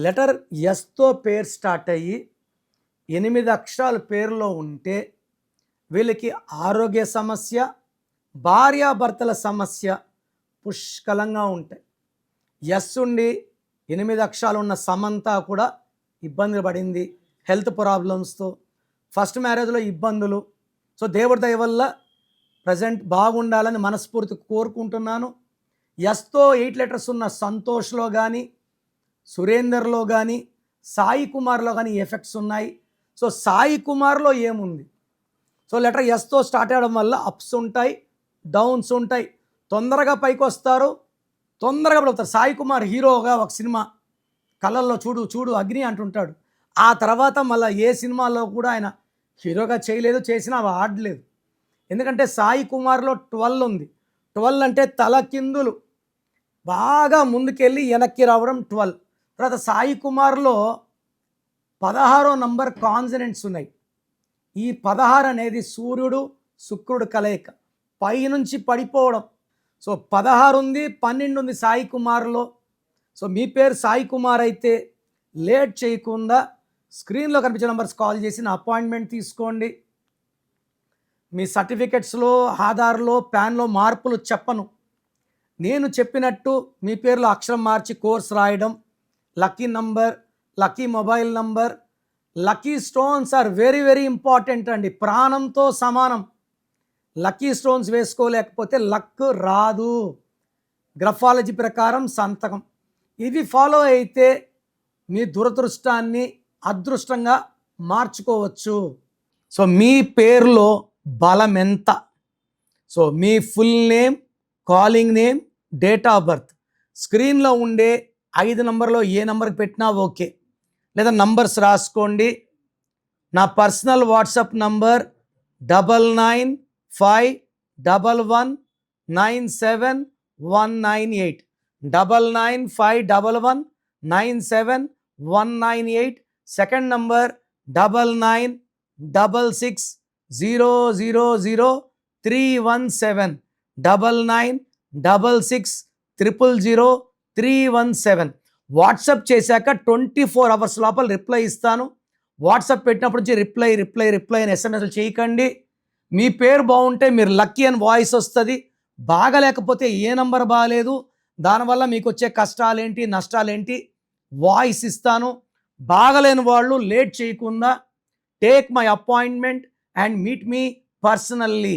Letter ఎస్తో పేరు start అయ్యి 8 అక్షరాలు పేరులో ఉంటే వీళ్ళకి ఆరోగ్య సమస్య, భార్యాభర్తల సమస్య పుష్కలంగా ఉంటాయి. ఎస్ ఉండి 8 అక్షరాలు ఉన్న సమంత కూడా ఇబ్బందులు పడింది హెల్త్ ప్రాబ్లమ్స్తో. ఫస్ట్ మ్యారేజ్లో ఇబ్బందులు. సో దేవుడి దయ వల్ల ప్రజెంట్ బాగుండాలని మనస్ఫూర్తి కోరుకుంటున్నాను. ఎస్తో 8 లెటర్స్ ఉన్న సంతోష్లో కానీ, సురేందర్లో కానీ, సాయి కుమార్లో కానీ ఎఫెక్ట్స్ ఉన్నాయి. సో సాయి కుమార్లో ఏముంది? సో లెటర్ ఎస్తో స్టార్ట్ అవ్వడం వల్ల అప్స్ ఉంటాయి, డౌన్స్ ఉంటాయి. తొందరగా పైకి వస్తారు, తొందరగా పడిపోతారు. సాయి కుమార్ హీరోగా ఒక సినిమా కళ్ళల్లో చూడు చూడు అగ్ని అంటుంటాడు. ఆ తర్వాత మళ్ళీ ఏ సినిమాలో కూడా ఆయన హీరోగా చేయలేదు, చేసినా అవి ఆడలేదు. ఎందుకంటే సాయి కుమార్లో 12 ఉంది. 12 అంటే తలకిందులు బాగా ముందుకెళ్ళి వెనక్కి రావడం 12. తర్వాత సాయి కుమార్లో 16వ నంబర్ కాన్సనెంట్స్ ఉన్నాయి. ఈ 16 అనేది సూర్యుడు శుక్రుడు కలయిక, పైనుంచి పడిపోవడం. సో 16 ఉంది, 12 ఉంది సాయి కుమార్లో. సో మీ పేరు సాయి కుమార్ అయితే లేట్ చేయకుండా స్క్రీన్లో కనిపించే నెంబర్స్ కాల్ చేసి నా అపాయింట్మెంట్ తీసుకోండి. మీ సర్టిఫికెట్స్లో, ఆధార్లో, ప్యాన్లో మార్పులు చెప్పను. నేను చెప్పినట్టు మీ పేరులో అక్షరం మార్చి కోర్స్ రాయడం, lucky number, lucky mobile number, lucky stones are very very important అండి. ప్రాణంతో సమానం. లక్కీ స్టోన్స్ వేసుకోలేకపోతే లక్ రాదు. గ్రఫాలజీ ప్రకారం సంతకం. ఇవి ఫాలో అయితే మీ దురదృష్టాన్ని అదృష్టంగా మార్చుకోవచ్చు. సో మీ పేరులో బలం ఎంత? So me full name, calling name, date of birth, స్క్రీన్లో ఉండే 5 నంబర్లో ఏ నెంబర్కి పెట్టినా ఓకే. లేదా నంబర్స్ రాసుకోండి. నా personal WhatsApp number 9951197198, 9951197198. Second number 9966000317, 9966000317. WhatsApp చేశాక 24 అవర్స్ లోపల రిప్లై ఇస్తాను. వాట్సాప్ పెట్టినప్పటి నుంచి రిప్లై అని ఎస్ఎంఎస్లు చేయకండి. మీ పేరు బాగుంటే మీరు లక్కీ అని వాయిస్ వస్తుంది. బాగలేకపోతే ఏ నంబర్ బాగాలేదు, దానివల్ల మీకు వచ్చే కష్టాలేంటి, నష్టాలేంటి వాయిస్ ఇస్తాను. బాగలేని వాళ్ళు లేట్ చేయకుండా take my appointment and meet me personally.